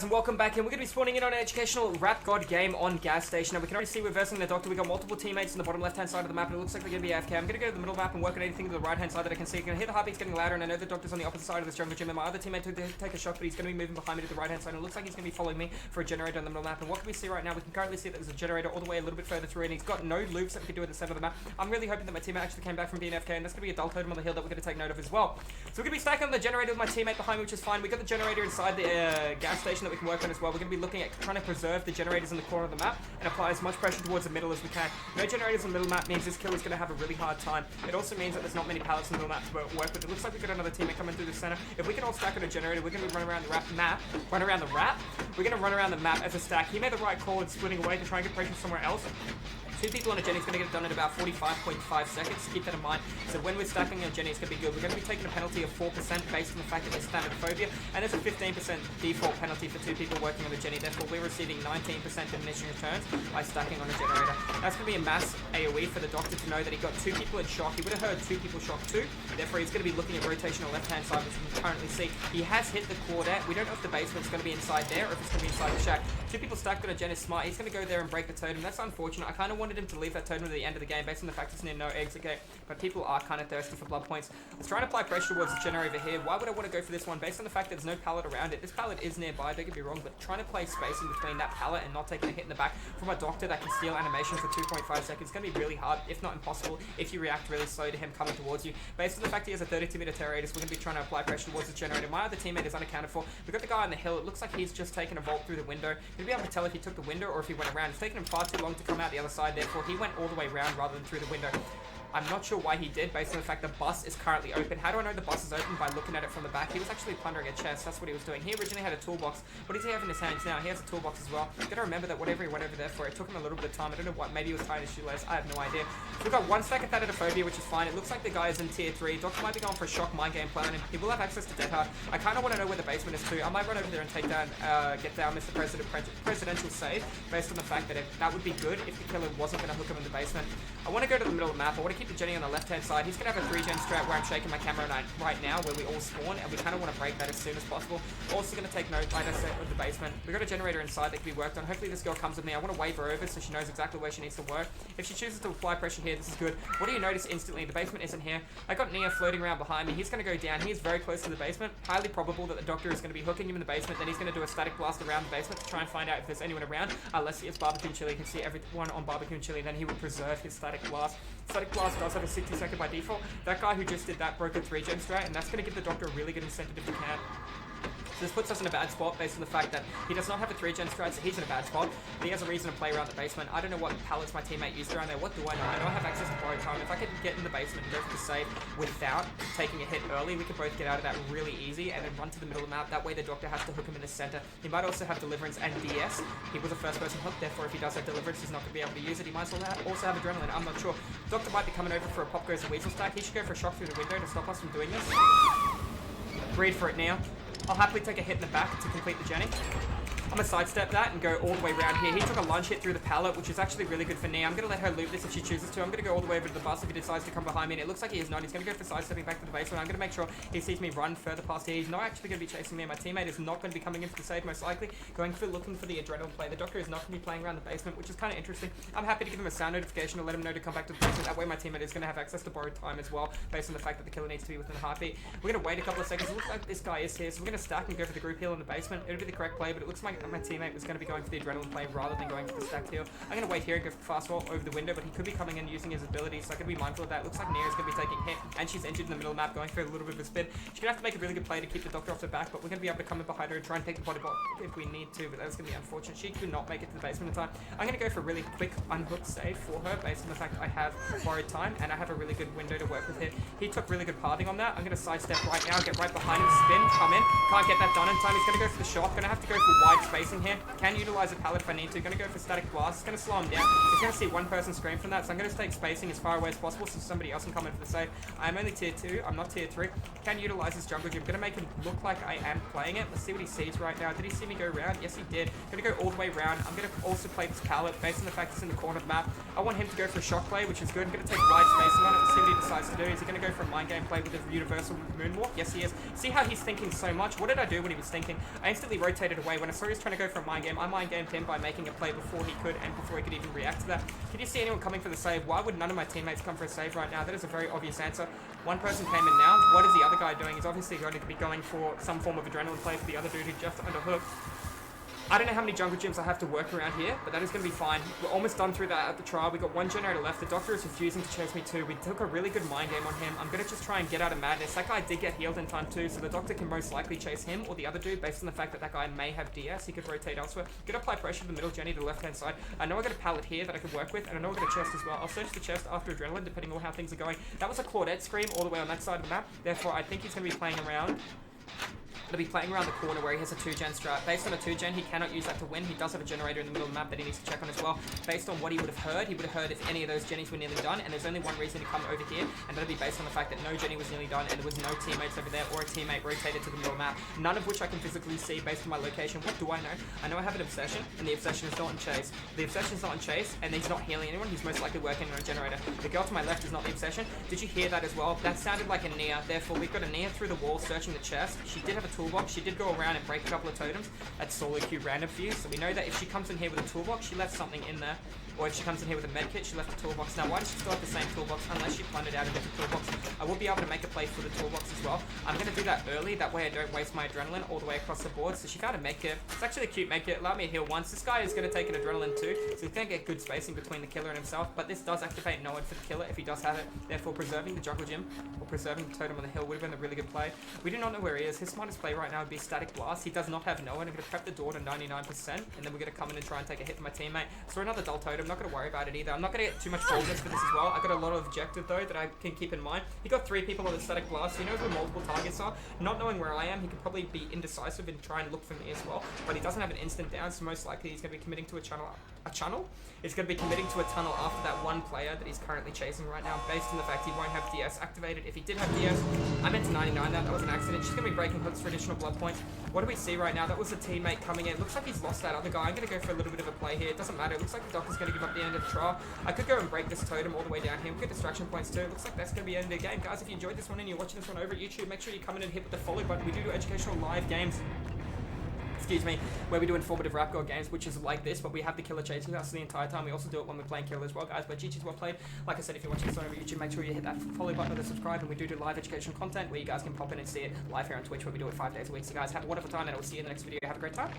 And welcome back, and we're going to be spawning in on an educational rap god game on gas station. And we can already see we're versing the doctor. We got multiple teammates in the bottom left hand side of the map, and it looks like they're going to be AFK. I'm going to go to the middle map and work on anything to the right hand side that I can see. I can hear the heartbeats getting louder, and I know the doctor's on the opposite side of this jungle gym. And my other teammate took to take a shot, but he's going to be moving behind me to the right hand side. And it looks like he's going to be following me for a generator on the middle map. And what can we see right now? We can currently see that there's a generator all the way a little bit further through, and he's got no loops that we can do at the center of the map. I'm really hoping that my teammate actually came back from being AFK, and that's going to be a dull totem on the hill that we're going to take note of as well. So we're going to be stacking on the generator with my teammate behind me, which is fine. We got the generator inside the gas station that we can work on as well. We're going to be looking at trying to preserve the generators in the corner of the map and apply as much pressure towards the middle as we can. No generators in the middle map means this kill is going to have a really hard time. It also means that there's not many pallets in the middle map to work with. It looks like we've got another teammate coming through the center. If we can all stack on a generator, we're going to run around the map. We're going to run around the map as a stack. He made the right call in splitting away to try and get pressure somewhere else. Two people on a Jenny is going to get it done in about 45.5 seconds. Keep that in mind. So when we're stacking on Jenny, it's going to be good. We're going to be taking a penalty of 4% based on the fact that there's standardophobia, and there's a 15% default penalty for two people working on the Jenny. Therefore, we're receiving 19% diminishing returns by stacking on a generator. That's going to be a mass AoE for the doctor to know that he got two people in shock. He would have heard two people shock too. Therefore, he's going to be looking at rotation on the left-hand side, which we can currently see. He has hit the Claudette. We don't know if the basement's going to be inside there or if it's going to be inside the shack. Two people stacked on a Jen is smart. He's going to go there and break the totem. That's unfortunate. I kind of wanted him to leave that totem at the end of the game based on the fact it's near no exit gate, but people are kind of thirsty for blood points. Let's try and apply pressure towards the generator over here. Why would I want to go for this one? Based on the fact that there's no pallet around it. This pallet is nearby, don't get me wrong, but trying to play space in between that pallet and not taking a hit in the back from a doctor that can steal animation for 2.5 seconds is going to be really hard, if not impossible, if you react really slow to him coming towards you. Based on the fact he has a 32-meter terror radius, we're going to be trying to apply pressure towards the generator. My other teammate is unaccounted for. We've got the guy on the hill. It looks like he's just taken a vault through the window. You'll be able to tell if he took the window or if he went around. It's taken him far too long to come out the other side, therefore he went all the way around rather than through the window. I'm not sure why he did, based on the fact the bus is currently open. How do I know the bus is open? By looking at it from the back. He was actually plundering a chest. That's what he was doing. He originally had a toolbox. What does he have in his hands now? He has a toolbox as well. You gotta remember that whatever he went over there for, it took him a little bit of time. I don't know what. Maybe he was tying his shoelace. I have no idea. So we've got one stack of Thanatophobia, which is fine. It looks like the guy is in tier 3. Doctor might be going for a shock mind game plan, and he will have access to Dead Hard. I kind of want to know where the basement is too. I might run over there and take down, get down Mr. Presidential save, based on the fact that that would be good if the killer wasn't going to hook him in the basement. I want to go to the middle of the map. I want to keep the Jenny on the left-hand side. He's going to have a 3-gen strat where I'm shaking my camera right now, where we all spawn, and we kind of want to break that as soon as possible. Also going to take note, like I said, of the basement. We've got a generator inside that can be worked on. Hopefully this girl comes with me. I want to wave her over so she knows exactly where she needs to work. If she chooses to apply pressure here, this is good. What do you notice instantly? The basement isn't here. I got Nia floating around behind me. He's going to go down. He is very close to the basement. Highly probable that the doctor is going to be hooking him in the basement. Then he's going to do a static blast around the basement to try and find out if there's anyone around. Unless he has barbecue and chili. He can see everyone on barbecue and chili. Then he will preserve his static blast. Static blast does have a 60-second by default. That guy who just did that broke a 3-gen strat, and that's going to give the doctor a really good incentive if he can. So this puts us in a bad spot based on the fact that he does not have a 3-gen strat, so he's in a bad spot. But he has a reason to play around the basement. I don't know what pallets my teammate used around there. What do I know? I know I have access to borrowed time. If I could get in the basement and go for the save without taking a hit early, we could both get out of that really easy and then run to the middle of the map. That way the doctor has to hook him in the center. He might also have deliverance and DS. He was a first person hook, therefore if he does have deliverance, he's not going to be able to use it. He might also have adrenaline. I'm not sure. Doctor might be coming over for a pop goes a weasel stack. He should go for a shock through the window to stop us from doing this. Breed for it now. I'll happily take a hit in the back to complete the Jenny. I'm going to sidestep that and go all the way around here. He took a lunge hit through the pallet, which is actually really good for Nia. I'm going to let her loot this if she chooses to. I'm going to go all the way over to the bus if he decides to come behind me. And it looks like he is not. He's going to go for sidestepping back to the basement. I'm going to make sure he sees me run further past here. He's not actually going to be chasing me. My teammate is not going to be coming in for the save, most likely. Looking for the adrenaline play. The doctor is not going to be playing around the basement, which is kind of interesting. I'm happy to give him a sound notification to let him know to come back to the basement. That way my teammate is going to have access to borrowed time as well, based on the fact that the killer needs to be within a heartbeat. We're going to wait a couple of seconds. It looks like this guy is here, so we're going to stack and go for the group heal in the basement. It'll be the correct play, but it looks like my teammate was going to be going for the adrenaline play rather than going for the stacked heal. I'm going to wait here and go for fast wall over the window, but he could be coming in using his abilities, so I can be mindful of that. It looks like Nia's going to be taking a hit, and she's injured in the middle of the map, going for a little bit of a spin. She's going to have to make a really good play to keep the doctor off the back, but we're going to be able to come in behind her and try and take the body block if we need to, but that's going to be unfortunate. She could not make it to the basement in time. I'm going to go for a really quick unhooked save for her, based on the fact that I have borrowed time, and I have a really good window to work with here. He took really good pathing on that. I'm going to sidestep right now, get right behind him, spin, come in. Can't get that done in time. He's going to go for the shot. Going to have to go for wide spacing here. Can utilize a pallet if I need to. Gonna go for static blast. It's gonna slow him down. He's gonna see one person scream from that, so I'm gonna take spacing as far away as possible so somebody else can come in for the save. I'm only tier 2. I'm not tier 3. Can utilize his jungle gym. Gonna make him look like I am playing it. Let's see what he sees right now. Did he see me go around? Yes, he did. Gonna go all the way around. I'm gonna also play this pallet based on the fact it's in the corner of the map. I want him to go for a shock play, which is good. I'm gonna take wide spacing on it. Let's see what he decides to do. Is he gonna go for a mind game play with a universal moonwalk? Yes, he is. See how he's thinking so much? What did I do when he was thinking? I instantly rotated away. When I saw he was trying to go for a mind game, I mind gamed him by making a play before he could and before he could even react to that. Can you see anyone coming for the save? Why would none of my teammates come for a save right now? That is a very obvious answer. One person came in now. What is the other guy doing? He's obviously going to be going for some form of adrenaline play for the other dude who just underhooked. I don't know how many jungle gyms I have to work around here, but that is going to be fine. We're almost done through that at the trial. We got one generator left. The doctor is refusing to chase me too. We took a really good mind game on him. I'm going to just try and get out of madness. That guy did get healed in time too, so the doctor can most likely chase him or the other dude based on the fact that that guy may have DS. He could rotate elsewhere. Gonna apply pressure to the middle Jenny to the left-hand side. I know I got a pallet here that I could work with, and I know I got a chest as well. I'll search the chest after adrenaline, depending on how things are going. That was a Claudette scream all the way on that side of the map. Therefore, I think he's going to be playing around. He'll be playing around the corner where he has a 2-gen strat. Based on a 2-gen, he cannot use that to win. He does have a generator in the middle of the map that he needs to check on as well. Based on what he would have heard if any of those jennies were nearly done, and there's only one reason to come over here, and that'll be based on the fact that no jenny was nearly done, and there was no teammates over there, or a teammate rotated to the middle of the map. None of which I can physically see based on my location. What do I know? I know I have an obsession, and the obsession is not in chase. The obsession is not in chase, and he's not healing anyone. He's most likely working on a generator. The girl to my left is not the obsession. Did you hear that as well? That sounded like a Nia. Therefore, we've got a Nia through the wall searching the chest. She did have a toolbox. She did go around and break a couple of totems. That's solo queue random for you, so we know that if she comes in here with a toolbox, she left something in there. Or if she comes in here with a medkit, she left a toolbox. Now, why does she still have the same toolbox unless she plundered out a different toolbox? I will be able to make a play for the toolbox as well. I'm going to do that early, that way I don't waste my adrenaline all the way across the board. So she found a medkit. It's actually a cute medkit. Allowed me to heal once. This guy is going to take an adrenaline too, so he's going to get good spacing between the killer and himself. But this does activate no one for the killer if he does have it. Therefore, preserving the jungle gym or preserving the totem on the hill would have been a really good play. We do not know where he is. His smartest play right now would be static blast. He does not have no one. I'm going to prep the door to 99%, and then we're going to come in and try and take a hit from my teammate. So another dull totem. Not going to worry about it either. I'm not going to get too much boldness for this as well. I got a lot of objective though that I can keep in mind. He got 3 people on the static blast. He knows where multiple targets are. Not knowing where I am, he could probably be indecisive and try and look for me as well. But he doesn't have an instant down, so most likely he's going to be committing to a channel. He's going to be committing to a tunnel after that one player that he's currently chasing right now, based on the fact he won't have DS activated. If he did have DS, I meant to 99 that was an accident. She's going to be breaking hooks for additional blood points. What do we see right now? That was a teammate coming in. Looks like he's lost that other guy. I'm going to go for a little bit of a play here. It doesn't matter. It looks like the doctor's going to give up the end of the trial. I could go and break this totem all the way down here. We'll get distraction points too. It looks like that's going to be the end of the game. Guys, if you enjoyed this one and you're watching this one over at YouTube, make sure you come in and hit the follow button. We do educational live games. Excuse me, where we do informative rap god games, which is like this, but we have the killer chasing us the entire time. We also do it when we're playing killer as well, guys. But GG's well played. Like I said, if you're watching this on over YouTube, make sure you hit that follow button or the subscribe, and we do live educational content where you guys can pop in and see it live here on Twitch, where we do it 5 days a week. So guys, have a wonderful time, and I will see you in the next video. Have a great time.